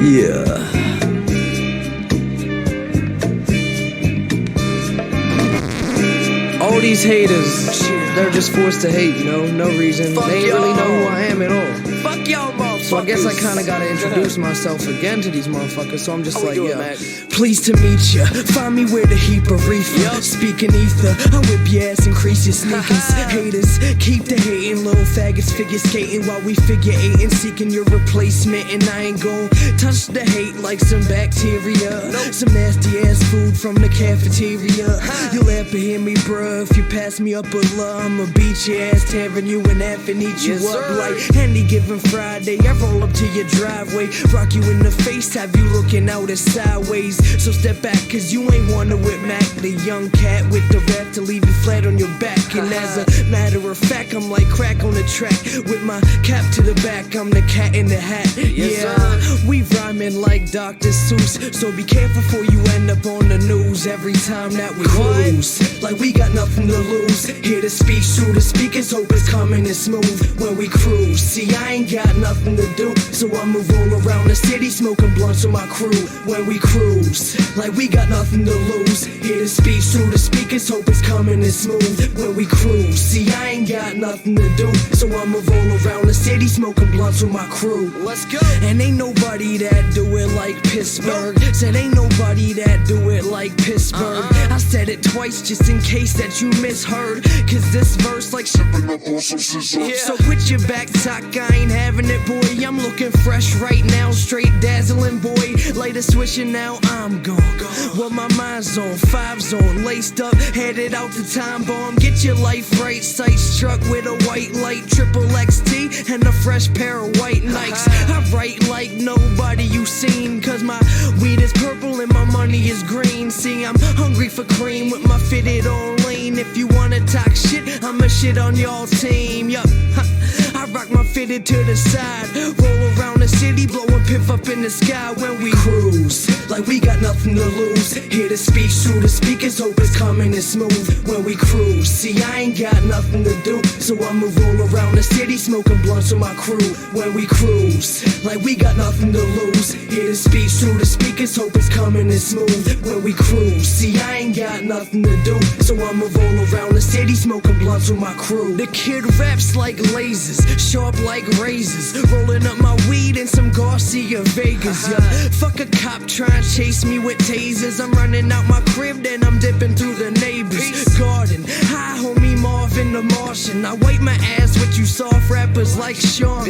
Yeah. All these haters, they're just forced to hate, you know, no reason. They ain't really know who I am at all. Fuck y'all motherfuckers. So I guess I kinda gotta introduce myself again to these motherfuckers. So I'm just like, yeah, pleased to meet ya. Find me where the heap of reefer. Speaking ether, I whip your ass and crease your sneakers. Haters, keep the hating. Little faggots figure skating while we figure eightin', seeking your replacement. And I ain't gon' touch the hate like some bacteria. Some nasty ass food from the cafeteria. You'll have to hear me, bruh, if you pass me up a love. I'ma beat your ass, tearing you in half and eat you up like any given Friday. I roll up to your driveway, rock you in the face, have you looking out as sideways. So step back, cause you ain't wanna with Mac, the young cat with the rap to leave you flat on your back. And as a matter of fact, I'm like crack on the track, with my cap to the back, I'm the cat in the hat. We rhyming like Dr. Seuss, so be careful before you end up on the news every time that we cruise. Like we got nothing to lose, hear the speech through the speakers, hope it's coming in smooth when we cruise. See, I ain't got nothing to do, so I'ma roll around the city smoking blunts with my crew when we cruise. Like we got nothing to lose, hear the speech through the speakers, hope it's coming in smooth when we cruise. See, I ain't got nothing to do, so I'ma roll around the city smoking blunts with my crew. Let's go. And ain't nobody that do it like Pittsburgh. Said ain't nobody that do it like Pittsburgh. I said it twice just in case that you misheard, cause this verse like shipping up on some scissors. So put your back sock, I ain't having it, boy. I'm looking fresh right now, straight dazzling, boy. Later switching now, I'm gone. Well, my mind's on, 5's on, laced up, headed out to time bomb. Get your life right, sight struck with a white light, triple XT, and a fresh pair of white Nikes. I write like nobody you seen, cause my weed is purple and my money is green. See, I'm hungry for cream with my fitted on lean. If you wanna talk shit, I'ma shit on y'all team. Yup, I rock my fitted to the side, roll around the city, blowing piff up in the sky when we cruise. Like we got nothing to lose, hear the speech through the speakers, hope it's coming in smooth when we cruise. See, I ain't got nothing to do, so I'ma roll around the city smoking blunts with my crew when we cruise. Like we got nothing to lose, hear the speech through the speakers, hope it's coming in smooth when we cruise. See, I ain't got nothing to do, so I'ma roll around the city smoking blunts with my crew. The kid raps like lasers, sharp like razors, rolling up my weed in some Garcia Vegas. Yeah, fuck a cop trying to chase me with tasers. I'm running out my crib, then I'm dipping through the neighbor's garden. Hi, homie Marvin the Martian. I wipe my ass with you soft rappers like Sean.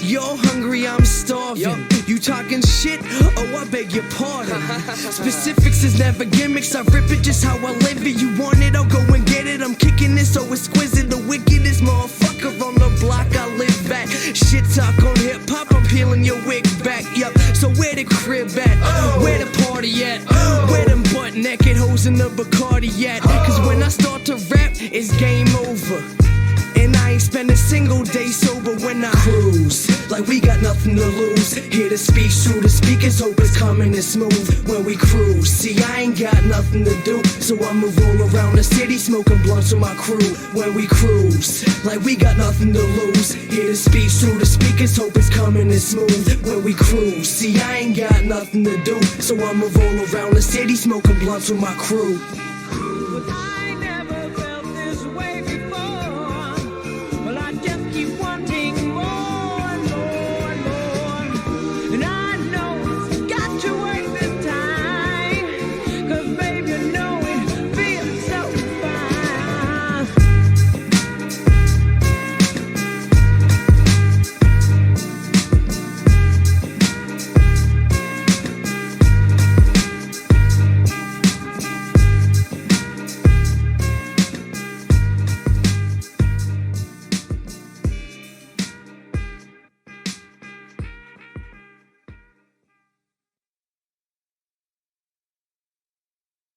You're hungry, I'm starving. You talking shit? Oh, I beg your pardon. Specifics is never gimmicks. I rip it just how I live it. You want it, I'll go and get it. I'm kicking it so exquisite. The wickedest motherfucker on the block I live at. Shit talk on hip hop, I'm peeling your wig back. Yup, so where the crib at? Where the party at? Where them butt naked hoes in the Bacardi at? Cause when I start to rap, it's game over. And I ain't spend a single day sober when I cruise. Like we got nothing to lose, hear the speech through the speakers, hope it's coming in smooth when we cruise. See, I ain't got nothing to do, so I'ma roll around the city smoking blunts with my crew when we cruise. Like we got nothing to lose, hear the speech through the speakers, hope it's coming in smooth when we cruise. See, I ain't got nothing to do, so I'ma roll around the city smoking blunts with my crew.